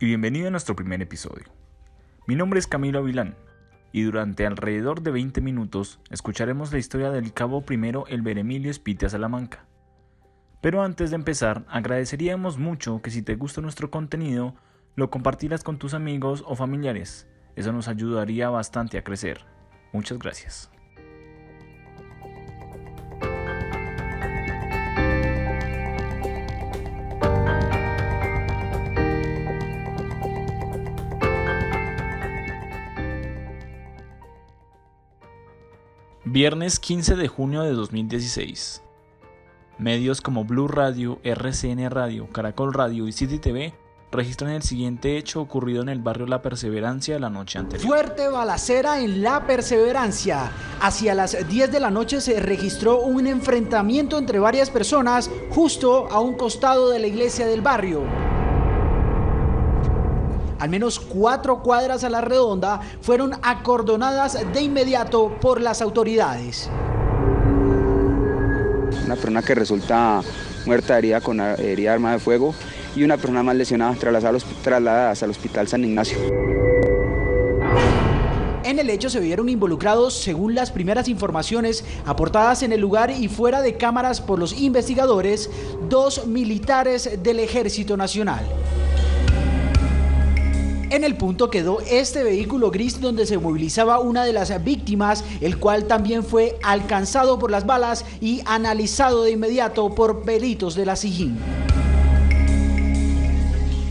y bienvenido a nuestro primer episodio. Mi nombre es Camilo Avilán y durante alrededor de 20 minutos escucharemos la historia del cabo primero Elber Emilio Espitia Salamanca. Pero antes de empezar, agradeceríamos mucho que si te gusta nuestro contenido, lo compartieras con tus amigos o familiares. Eso nos ayudaría bastante a crecer. Muchas gracias. Viernes 15 de junio de 2016. Medios como Blue Radio, RCN Radio, Caracol Radio y City TV registran el siguiente hecho ocurrido en el barrio La Perseverancia la noche anterior. Fuerte balacera en La Perseverancia. Hacia las 10 de la noche se registró un enfrentamiento entre varias personas justo a un costado de la iglesia del barrio. Al menos 4 cuadras a la redonda fueron acordonadas de inmediato por las autoridades. Una persona que resulta muerta herida con herida de arma de fuego y una persona más lesionada trasladadas al Hospital San Ignacio. En el hecho se vieron involucrados, según las primeras informaciones aportadas en el lugar y fuera de cámaras por los investigadores, 2 militares del Ejército Nacional. En el punto quedó este vehículo gris donde se movilizaba una de las víctimas, el cual también fue alcanzado por las balas y analizado de inmediato por peritos de la SIJIN.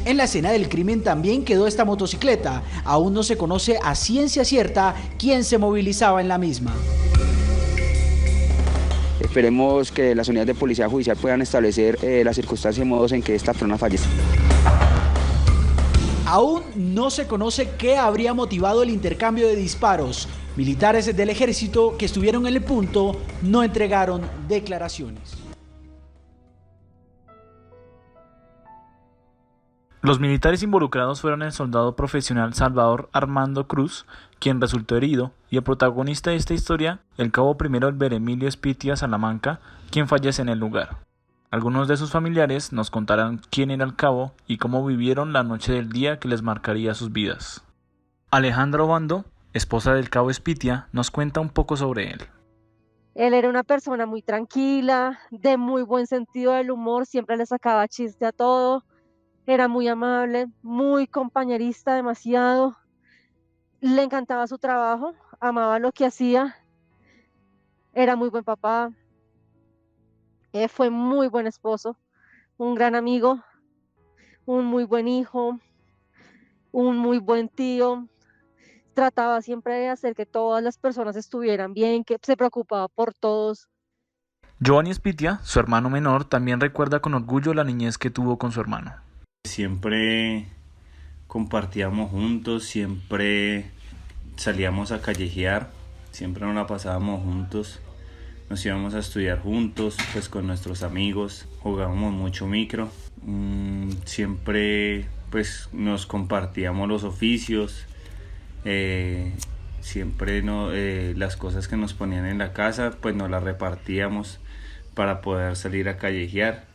En la escena del crimen también quedó esta motocicleta. Aún no se conoce a ciencia cierta quién se movilizaba en la misma. Esperemos que las unidades de policía judicial puedan establecer las circunstancias y modos en que esta persona fallece. Aún no se conoce qué habría motivado el intercambio de disparos. Militares del ejército que estuvieron en el punto no entregaron declaraciones. Los militares involucrados fueron el soldado profesional Salvador Armando Cruz, quien resultó herido, y el protagonista de esta historia, el cabo primero Elber Emilio Espitia Salamanca, quien fallece en el lugar. Algunos de sus familiares nos contarán quién era el cabo y cómo vivieron la noche del día que les marcaría sus vidas. Alejandra Obando, esposa del cabo Espitia, nos cuenta un poco sobre él. Él era una persona muy tranquila, de muy buen sentido del humor, siempre le sacaba chiste a todo, era muy amable, muy compañerista demasiado, le encantaba su trabajo, amaba lo que hacía, era muy buen papá. Fue muy buen esposo, un gran amigo, un muy buen hijo, un muy buen tío. Trataba siempre de hacer que todas las personas estuvieran bien, que se preocupaba por todos. Giovanni Espitia, su hermano menor, también recuerda con orgullo la niñez que tuvo con su hermano. Siempre compartíamos juntos, siempre salíamos a callejear, siempre nos la pasábamos juntos. Nos íbamos a estudiar juntos, pues con nuestros amigos, jugábamos mucho micro, siempre pues nos compartíamos los oficios, siempre las cosas que nos ponían en la casa pues nos las repartíamos para poder salir a callejear.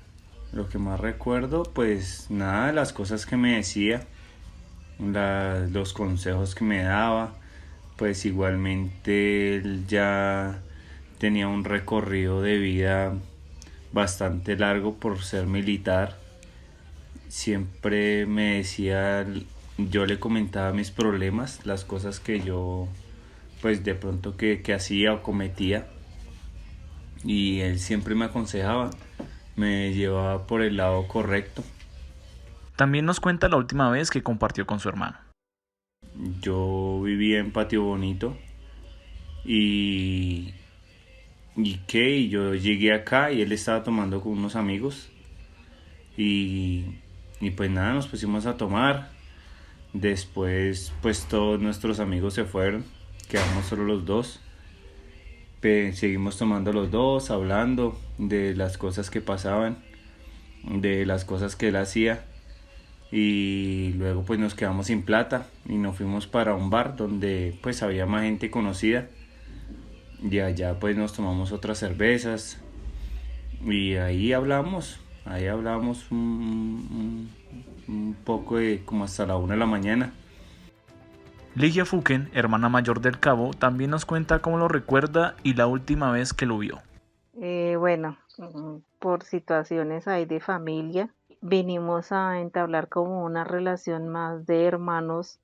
Lo que más recuerdo pues nada, las cosas que me decía, los consejos que me daba, pues igualmente él ya tenía un recorrido de vida bastante largo por ser militar. Siempre me decía, yo le comentaba mis problemas, las cosas que yo pues de pronto que hacía o cometía, y él siempre me aconsejaba, me llevaba por el lado correcto. También nos cuenta la última vez que compartió con su hermano. Yo vivía en Patio Bonito y yo llegué acá y él estaba tomando con unos amigos y pues nada, nos pusimos a tomar. Después pues todos nuestros amigos se fueron, quedamos solo los dos. Seguimos tomando los dos, hablando de las cosas que pasaban, de las cosas que él hacía, y luego pues nos quedamos sin plata y nos fuimos para un bar donde pues había más gente conocida. Y allá pues nos tomamos otras cervezas y ahí hablamos un poco de como hasta la 1 de la mañana. Ligia Fuken, hermana mayor del cabo, también nos cuenta cómo lo recuerda y la última vez que lo vio. Bueno, por situaciones ahí de familia, vinimos a entablar como una relación más de hermanos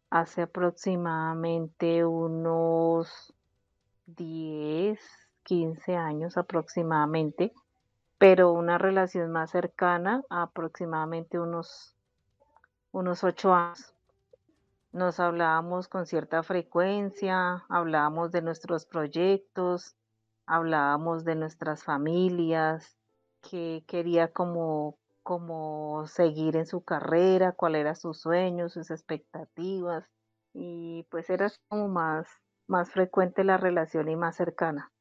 hace aproximadamente unos 10, 15 años aproximadamente, pero una relación más cercana, aproximadamente unos 8 años. Nos hablábamos con cierta frecuencia, hablábamos de nuestros proyectos, hablábamos de nuestras familias, qué quería como seguir en su carrera, cuál era sus sueños, sus expectativas, y pues era como más frecuente la relación y más cercana.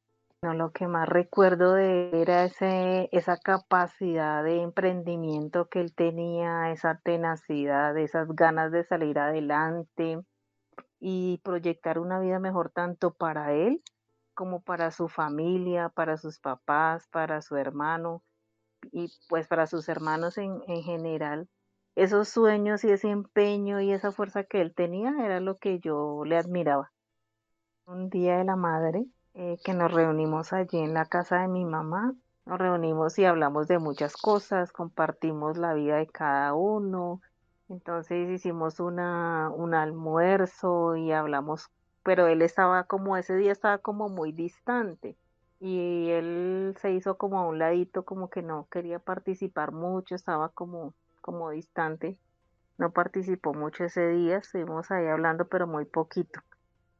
No, lo que más recuerdo de él era esa capacidad de emprendimiento que él tenía, esa tenacidad, esas ganas de salir adelante y proyectar una vida mejor tanto para él como para su familia, para sus papás, para su hermano y pues para sus hermanos en general. Esos sueños y ese empeño y esa fuerza que él tenía era lo que yo le admiraba. Un día de la madre, que nos reunimos allí en la casa de mi mamá, nos reunimos y hablamos de muchas cosas, compartimos la vida de cada uno, entonces hicimos un almuerzo y hablamos, pero él estaba como, ese día estaba como muy distante y él se hizo como a un ladito, como que no quería participar mucho, estaba como distante, no participó mucho ese día, estuvimos ahí hablando, pero muy poquito.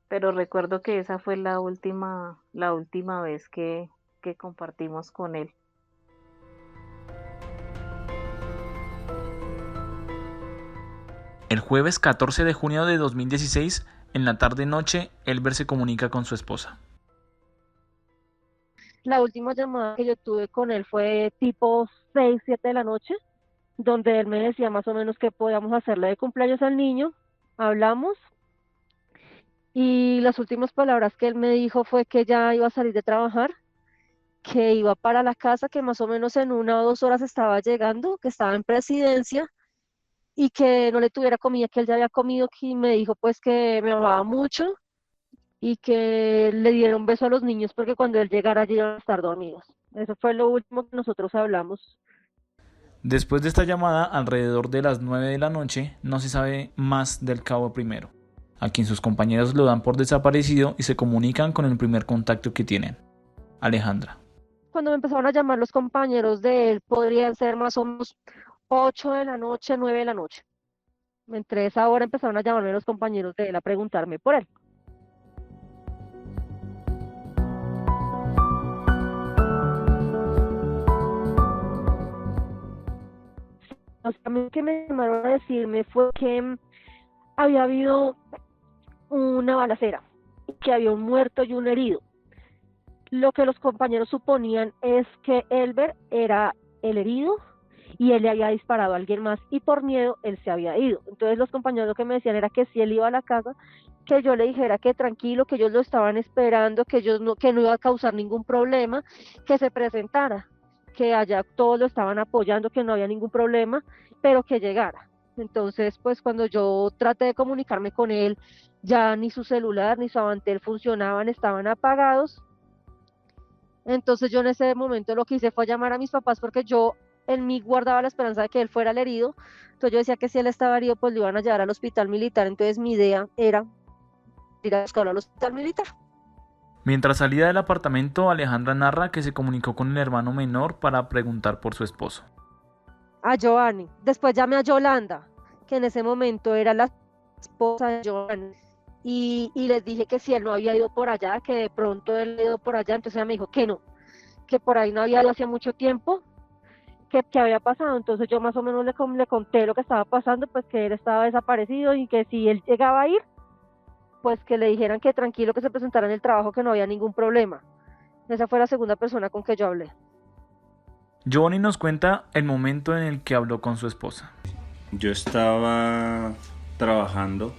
Pero recuerdo que esa fue la última vez que compartimos con él. El jueves 14 de junio de 2016, en la tarde-noche, Elber se comunica con su esposa. La última llamada que yo tuve con él fue tipo 6, 7 de la noche, donde él me decía más o menos que podíamos hacerle de cumpleaños al niño. Hablamos y las últimas palabras que él me dijo fue que ya iba a salir de trabajar, que iba para la casa, que más o menos en 1 o 2 horas estaba llegando, que estaba en Presidencia y que no le tuviera comida, que él ya había comido, que me dijo pues que me amaba mucho y que le diera un beso a los niños porque cuando él llegara ya iban a estar dormidos. Eso fue lo último que nosotros hablamos. Después de esta llamada, alrededor de las 9 de la noche, no se sabe más del cabo primero, a quien sus compañeros lo dan por desaparecido y se comunican con el primer contacto que tienen, Alejandra. Cuando me empezaron a llamar los compañeros de él, podrían ser más o menos 8 de la noche, 9 de la noche. Entre esa hora empezaron a llamarme los compañeros de él a preguntarme por él. A mí lo que me llamaron a decirme fue que había habido una balacera, que había un muerto y un herido. Lo que los compañeros suponían es que Elber era el herido y él le había disparado a alguien más y por miedo él se había ido. Entonces los compañeros lo que me decían era que si él iba a la casa, que yo le dijera que tranquilo, que ellos lo estaban esperando, que no iba a causar ningún problema, que se presentara, que allá todos lo estaban apoyando, que no había ningún problema, pero que llegara. Entonces, pues cuando yo traté de comunicarme con él, ya ni su celular ni su Avantel funcionaban, estaban apagados. Entonces yo en ese momento lo que hice fue llamar a mis papás porque yo en mí guardaba la esperanza de que él fuera el herido. Entonces yo decía que si él estaba herido, pues lo iban a llevar al hospital militar. Entonces mi idea era ir a buscarlo al hospital militar. Mientras salía del apartamento, Alejandra narra que se comunicó con el hermano menor para preguntar por su esposo. A Giovanni. Después llamé a Yolanda, que en ese momento era la esposa de Giovanni. Y les dije que si él no había ido por allá, que de pronto él había ido por allá. Entonces ella me dijo que no, que por ahí no había ido hacía mucho tiempo, que había pasado. Entonces yo más o menos le conté lo que estaba pasando, pues que él estaba desaparecido y que si él llegaba a ir, pues que le dijeran que tranquilo, que se presentara en el trabajo, que no había ningún problema. Esa fue la segunda persona con que yo hablé. Giovanni nos cuenta el momento en el que habló con su esposa. Yo estaba trabajando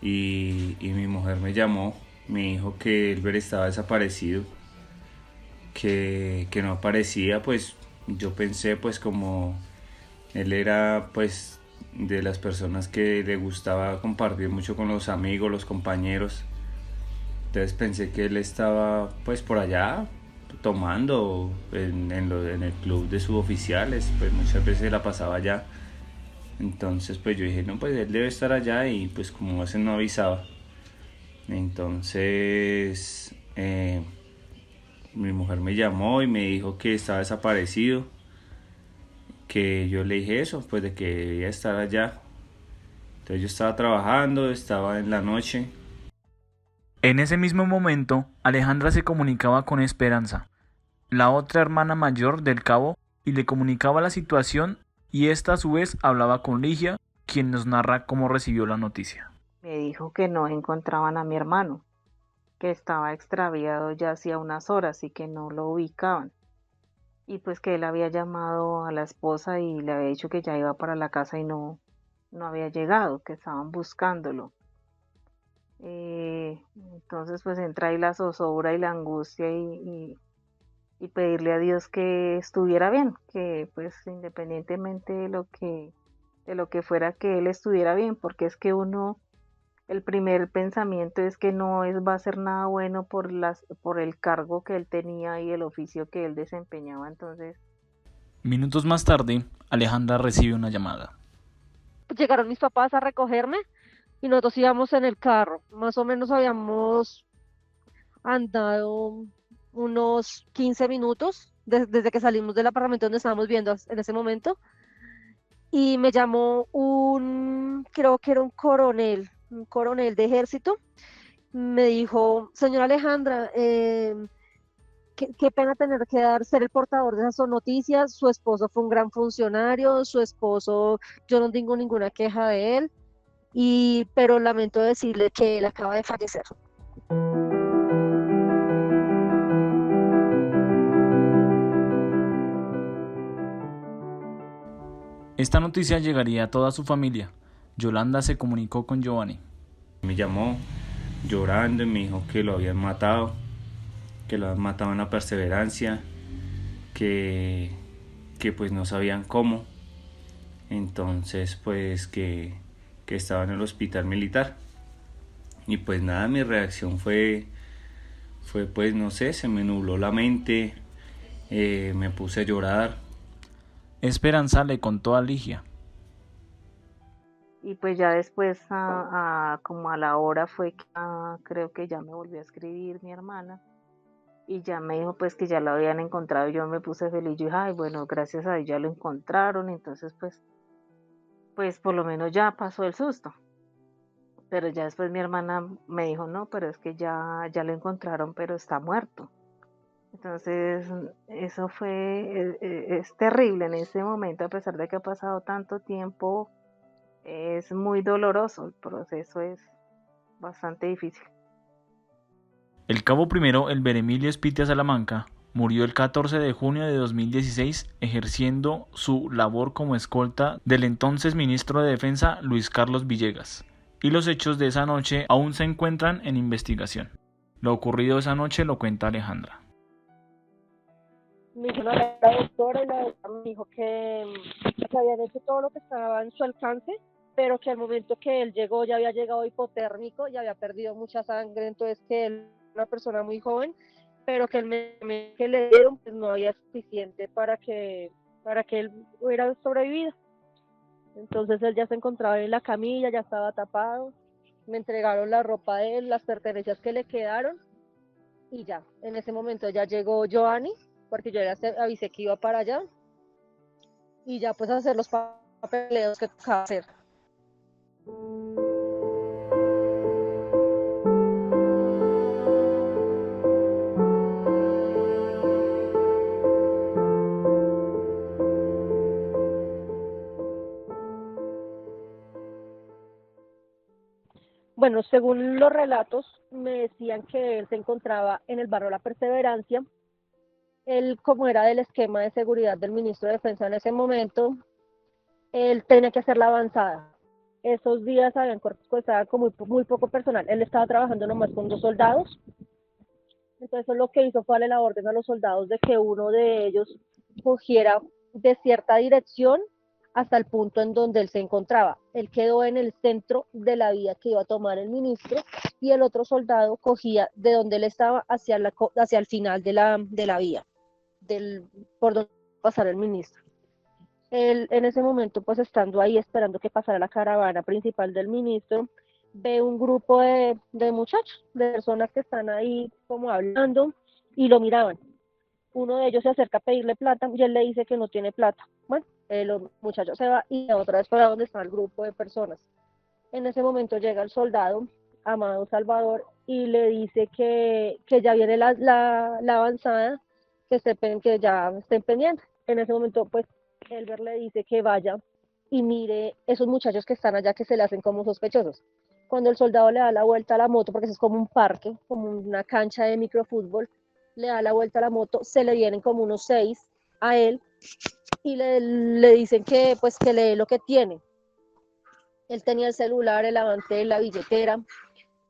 y mi mujer me llamó, me dijo que Elber estaba desaparecido, que no aparecía. Pues yo pensé pues como Él era pues de las personas que le gustaba compartir mucho con los amigos, los compañeros. Entonces pensé que él estaba pues por allá tomando en el club de suboficiales, pues muchas veces la pasaba allá. Entonces pues yo dije, no, pues él debe estar allá y pues como ese no avisaba. Entonces mi mujer me llamó y me dijo que estaba desaparecido, que yo le dije eso, pues de que debía estar allá. Entonces yo estaba trabajando, estaba en la noche. En ese mismo momento, Alejandra se comunicaba con Esperanza, la otra hermana mayor del cabo, y le comunicaba la situación, y ésta a su vez hablaba con Ligia, quien nos narra cómo recibió la noticia. Me dijo que no encontraban a mi hermano, que estaba extraviado ya hacía unas horas y que no lo ubicaban. Y pues que él había llamado a la esposa y le había dicho que ya iba para la casa y no había llegado, que estaban buscándolo. Entonces pues entra ahí la zozobra y la angustia y pedirle a Dios que estuviera bien, que pues independientemente de lo que fuera, que él estuviera bien, porque es que uno, el primer pensamiento es que no va a ser nada bueno por el cargo que él tenía y el oficio que él desempeñaba. Entonces Minutos más tarde, Alejandra recibe una llamada. Llegaron mis papás a recogerme y nosotros íbamos en el carro. Más o menos habíamos andado unos 15 minutos desde que salimos del apartamento donde estábamos viendo en ese momento. Y me llamó creo que era un coronel de ejército. Me dijo, señora Alejandra, qué pena tener que ser el portador de esas noticias. Su esposo fue un gran funcionario, su esposo, yo no tengo ninguna queja de él, pero lamento decirle que él acaba de fallecer. Esta noticia llegaría a toda su familia. Yolanda se comunicó con Giovanni. Me llamó llorando y me dijo que lo habían matado, que lo habían matado en la Perseverancia, que, que pues no sabían cómo. Entonces pues que estaba en el hospital militar. Y pues nada, mi reacción fue pues no sé, se me nubló la mente, me puse a llorar. Esperanza le contó a Ligia. y pues ya después como a la hora fue que creo que ya me volvió a escribir mi hermana y ya me dijo pues que ya lo habían encontrado. Yo me puse feliz, yo dije, ay, bueno, gracias a Dios ya lo encontraron. Entonces pues por lo menos ya pasó el susto. Pero ya después mi hermana me dijo, no, pero es que ya lo encontraron, pero está muerto. Entonces eso es terrible en ese momento, a pesar de que ha pasado tanto tiempo, es muy doloroso, el proceso es bastante difícil. El cabo primero, el Beremilio Espitia Salamanca, murió el 14 de junio de 2016 ejerciendo su labor como escolta del entonces ministro de Defensa Luis Carlos Villegas, y los hechos de esa noche aún se encuentran en investigación. Lo ocurrido esa noche lo cuenta Alejandra. Me dijo la doctora y la doctora me dijo que habían hecho todo lo que estaba en su alcance, pero que al momento que él llegó ya había llegado hipotérmico y había perdido mucha sangre. Entonces que él era una persona muy joven, pero que el medicamento que le dieron pues no había suficiente para que él hubiera sobrevivido. Entonces él ya se encontraba en la camilla, ya estaba tapado, me entregaron la ropa de él, las pertenencias que le quedaron, y ya, en ese momento ya llegó Giovanni, porque yo ya avisé que iba para allá, y ya pues hacer los papeleos que tocaba hacer. Bueno, según los relatos, me decían que él se encontraba en el barrio La Perseverancia. Él, como era del esquema de seguridad del ministro de Defensa en ese momento, él tenía que hacer la avanzada. Esos días habían estaba con muy poco personal. Él estaba trabajando nomás con 2 soldados. Entonces lo que hizo fue darle la orden a los soldados de que uno de ellos cogiera de cierta dirección hasta el punto en donde él se encontraba. Él quedó en el centro de la vía que iba a tomar el ministro y el otro soldado cogía de donde él estaba hacia el final de la vía, por donde iba a pasar el ministro. Él en ese momento, pues estando ahí esperando que pasara la caravana principal del ministro, ve un grupo de muchachos, de personas que están ahí como hablando y lo miraban. Uno de ellos se acerca a pedirle plata y él le dice que no tiene plata. Bueno, los muchachos se va y otra vez para donde está el grupo de personas. En ese momento llega el soldado, Amado Salvador, y le dice que ya viene la avanzada, que ya estén pendientes. En ese momento, pues, Elber le dice que vaya y mire esos muchachos que están allá que se le hacen como sospechosos. Cuando el soldado le da la vuelta a la moto, porque eso es como un parque, como una cancha de microfútbol, le da la vuelta a la moto, se le vienen como unos 6 a él y le dicen que pues que lee lo que tiene. Él tenía el celular, el avantel, la billetera.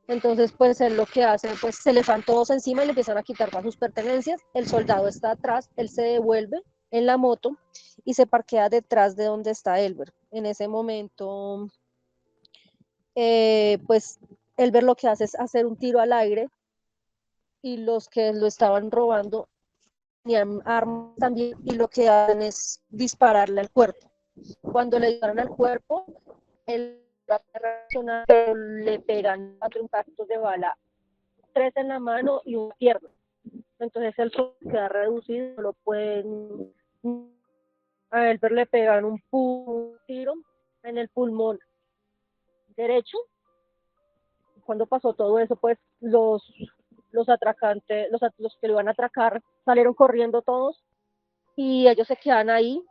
Entonces, pues él lo que hace, pues se le van todos encima y le empiezan a quitar todas sus pertenencias. El soldado está atrás, él se devuelve en la moto y se parquea detrás de donde está Elber. En ese momento, pues Elber lo que hace es hacer un tiro al aire y los que lo estaban robando tenían armas también y lo que hacen es dispararle al cuerpo. Cuando le disparan al cuerpo, él reacciona, pero le pegan 4 impactos de bala, 3 en la mano y una pierna. Entonces él queda reducido, lo pueden, a él le pegan un tiro en el pulmón derecho. Cuando pasó todo eso, pues los atracantes, los que lo iban a atracar, salieron corriendo todos y ellos se quedan ahí.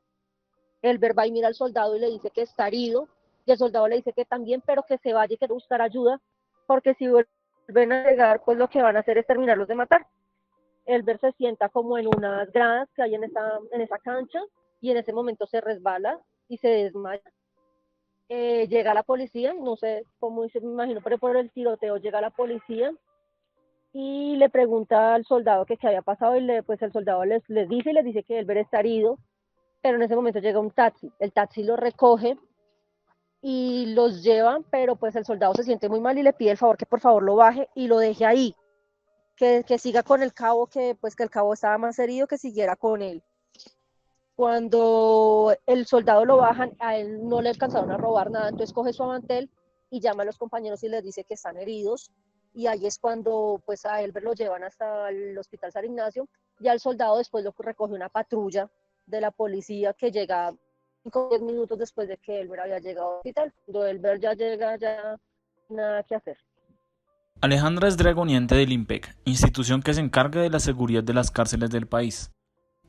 Elber va y mira al soldado y le dice que está herido, y el soldado le dice que también, pero que se vaya y que buscar ayuda, porque si vuelven a llegar, pues lo que van a hacer es terminarlos de matar. Elber se sienta como en unas gradas que hay en esa cancha, y en ese momento se resbala y se desmaya. Llega la policía, no sé cómo dice, me imagino, pero por el tiroteo llega la policía y le pregunta al soldado que qué había pasado y pues el soldado les dice que Elber está herido, pero en ese momento llega un taxi, el taxi lo recoge y los lleva, pero pues el soldado se siente muy mal y le pide el favor que por favor lo baje y lo deje ahí, que siga con el cabo, que pues que el cabo estaba más herido, que siguiera con él. Cuando el soldado lo bajan, a él no le alcanzaron a robar nada, entonces coge su avantel y llama a los compañeros y les dice que están heridos, y ahí es cuando pues a Elber lo llevan hasta el hospital San Ignacio, y al soldado después lo recoge una patrulla de la policía que llega 5 o 10 minutos después de que Elber había llegado al hospital. Cuando Elber ya llega, ya nada que hacer. Alejandra es dragoniente del IMPEC, institución que se encarga de la seguridad de las cárceles del país.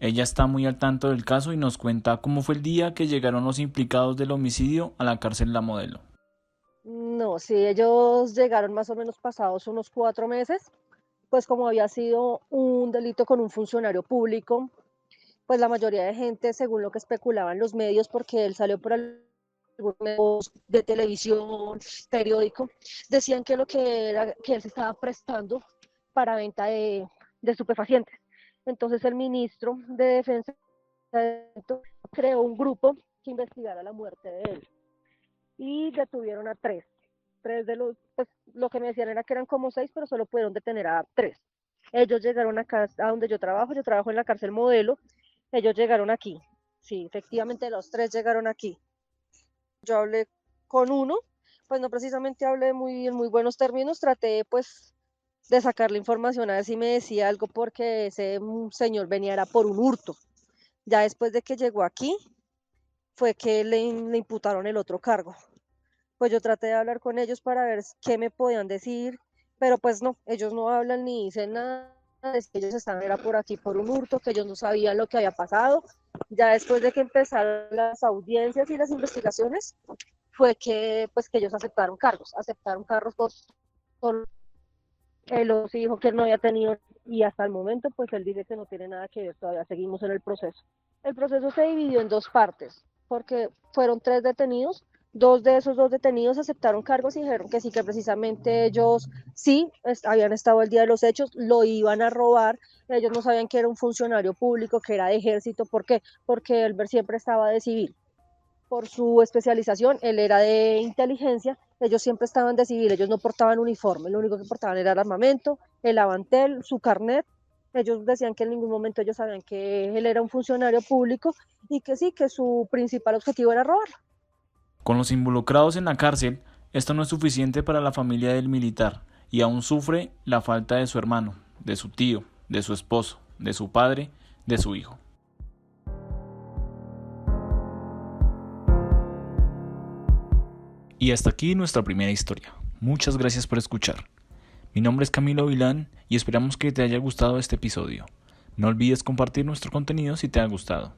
Ella está muy al tanto del caso y nos cuenta cómo fue el día que llegaron los implicados del homicidio a la cárcel La Modelo. No, sí, ellos llegaron más o menos pasados unos 4 meses, pues como había sido un delito con un funcionario público, pues la mayoría de gente, según lo que especulaban los medios, porque él salió por algunos medios de televisión, periódico, decían que lo que era que él se estaba prestando para venta de estupefacientes. Entonces el ministro de Defensa creó un grupo que investigara la muerte de él y detuvieron a 3. 3 de los, pues lo que me decían era que eran como 6, pero solo pudieron detener a 3. Ellos llegaron a donde yo trabajo en la cárcel Modelo, ellos llegaron aquí, sí, efectivamente los 3 llegaron aquí. Yo hablé con uno, pues no precisamente hablé en muy buenos términos, traté pues de sacar la información a ver si me decía algo, porque ese señor venía era por un hurto. Ya después de que llegó aquí, fue que le imputaron el otro cargo. Pues yo traté de hablar con ellos para ver qué me podían decir, pero pues no, ellos no hablan ni dicen nada, es que ellos estaban era por aquí por un hurto, que ellos no sabían lo que había pasado. Ya después de que empezaron las audiencias y las investigaciones, fue que pues que ellos aceptaron cargos por él los dijo que él no había tenido, y hasta el momento pues él dice que no tiene nada que ver, todavía seguimos en el proceso. El proceso se dividió en 2 partes, porque fueron 3 detenidos, 2 de esos 2 detenidos aceptaron cargos y dijeron que sí, que precisamente ellos sí habían estado el día de los hechos, lo iban a robar, ellos no sabían que era un funcionario público, que era de ejército. ¿Por qué? Porque Elber siempre estaba de civil. por su especialización, él era de inteligencia, ellos siempre estaban de civil, ellos no portaban uniforme, lo único que portaban era el armamento, el avantel, su carnet. Ellos decían que en ningún momento ellos sabían que él era un funcionario público y que sí, que su principal objetivo era robar. Con los involucrados en la cárcel, esto no es suficiente para la familia del militar y aún sufre la falta de su hermano, de su tío, de su esposo, de su padre, de su hijo. Y hasta aquí nuestra primera historia. Muchas gracias por escuchar. Mi nombre es Camilo Vilán y esperamos que te haya gustado este episodio. No olvides compartir nuestro contenido si te ha gustado.